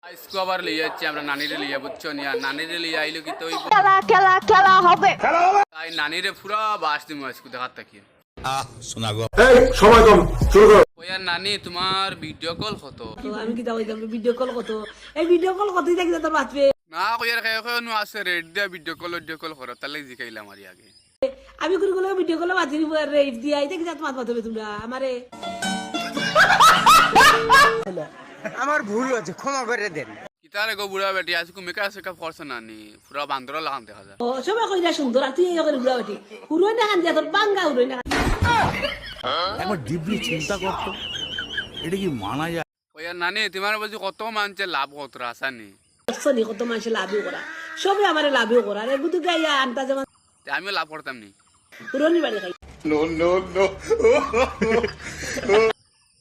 আজকে আবার লিয়ে যাচ্ছি আমরা নানিরে লিয়ে বুঝছো নিয়া নানিরে লিয়ে আইলো কি তো ওই খেলা হবে তাই নানিরে পুরা বাস দিমু আজকে দেখার তাকিয়ে শোনা গো সময় কম শুরু করো। ওই আর নানি তোমার ভিডিও কল কত আমি কি দাও ভিডিও কল কত এই ভিডিও কল কতই দেখি তোর বাঁচবে না কইয়ার খায় খায় নু আছে রেড দিয়া ভিডিও কল করো তাহলে জিকাইলাম আর আগে আমি করে গেলে ভিডিও কল বাঁচি রেট দিয়ে আই দেখি তোমার বাঁচবে তোমরা আমারে আমার ভুল হয়েছে ক্ষমা করে দেন কিতারে গো বুড়া বেটি আজকে মেকআপ সেকআপ করছ নানি পুরা বান্দর লাগান দেখা যায় ও সবাই কইরা সুন্দর আর তুই এই করে বুড়া বেটি হুরোই না খান দিয়া তোর বাঙ্গা হুরোই না একবার ডিপলি চিন্তা করতো এটা কি মানা যায়? ওই আর নানি তোমার বুঝি কত মানছে লাভ কত রাসানি সনি কত মানুষ লাভও করা সবে আমারে লাভও করা আর এগুলো গাইয়া আনতা যেমন আমিও লাভ করতাম নি হুরোনি বাড়ি খাই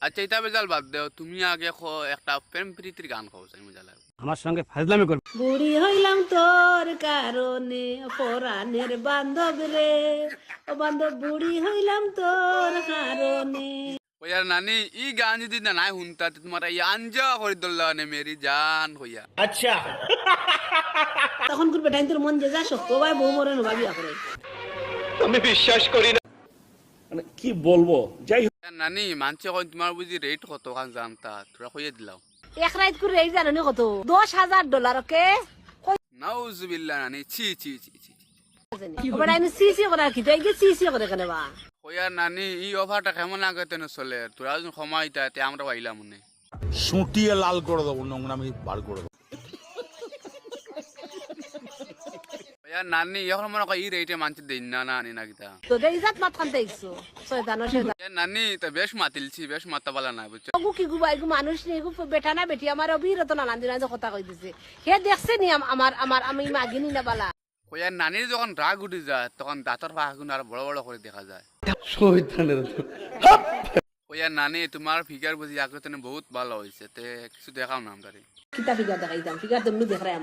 আচ্ছা এটা বেজাল বাদ দেও তুমি আগে একটা প্রেম প্রীতির গান খাও চাই মজা লাগে আমার সঙ্গে ফাজলামি করবে। বুড়ি হইলাম তোর কারণে পরাণের বান্ধব রে ও বান্ধব বুড়ি হইলাম তোর কারণে ওই আর নানি ই গান যদি না নাই শুনতা তোমার এই আঞ্জা করে দল্লা নে মেরি জান হইয়া তখন করবে টাইম তোর মন যে যা শক্ত ভাই বউ মরে ভাবি করে মানে কি বলবো, যাই হোক আর নানি মানছে কই তোমার বুঝি রেট কত খান জানতা তোরা কইয়া দিলাও এক রাত করে এই জানো কত $10,000 ওকে নাউজুবিল্লাহ নানি ছি ছি ছি ছি ওবার আমি সিসি করে কি তাই গে সিসি করে কেন বা ওই আর নানি ই অফারটা কেমন আগে তেন চলে তোরা যখন সময় তে আমরা পাইলাম মনে সুটিয়ে লাল করে দেবো, নোংরামি বার করে দেবো। ওই আর নানি এখন মনে কয় ই রেটে মানছে দিন না নানি না কিতা তো দেই জাত মাত খানতে ইছো শয়তান শয়তান এ নানি তো বেশ মাতিলছি বেশ মাতা বালা না বুঝছো গু কি গুবাই গু মানুষ নেই গু বেটা না বেটি আমার অবিরত না নান্দিনা কথা কই দিছে হে দেখছে নি আমার আমি মাগিনি না বালা ওই আর নানির যখন রাগ উঠে যায় তখন দাঁতর ফাঁকুন আর বড় বড় করে দেখা যায় ওই আর নানি তোমার ফিগার বুঝি আগে তেনে বহুত ভালো হয়েছে তে কিছু দেখাও না আমাদের কিতা ফিগার দেখাইতাম ফিগার তো এমনি দেখাই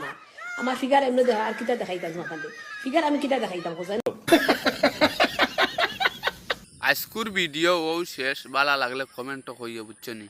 আমার ফিগার এমনি দেখা আর কিতা দেখাইতাম তোমার ফিগার আমি কিতা দেখাইতাম কোথায় আজকুর ভিডিও ও শেষ ভালো লাগলে কমেন্ট কইও বুঝছো নি।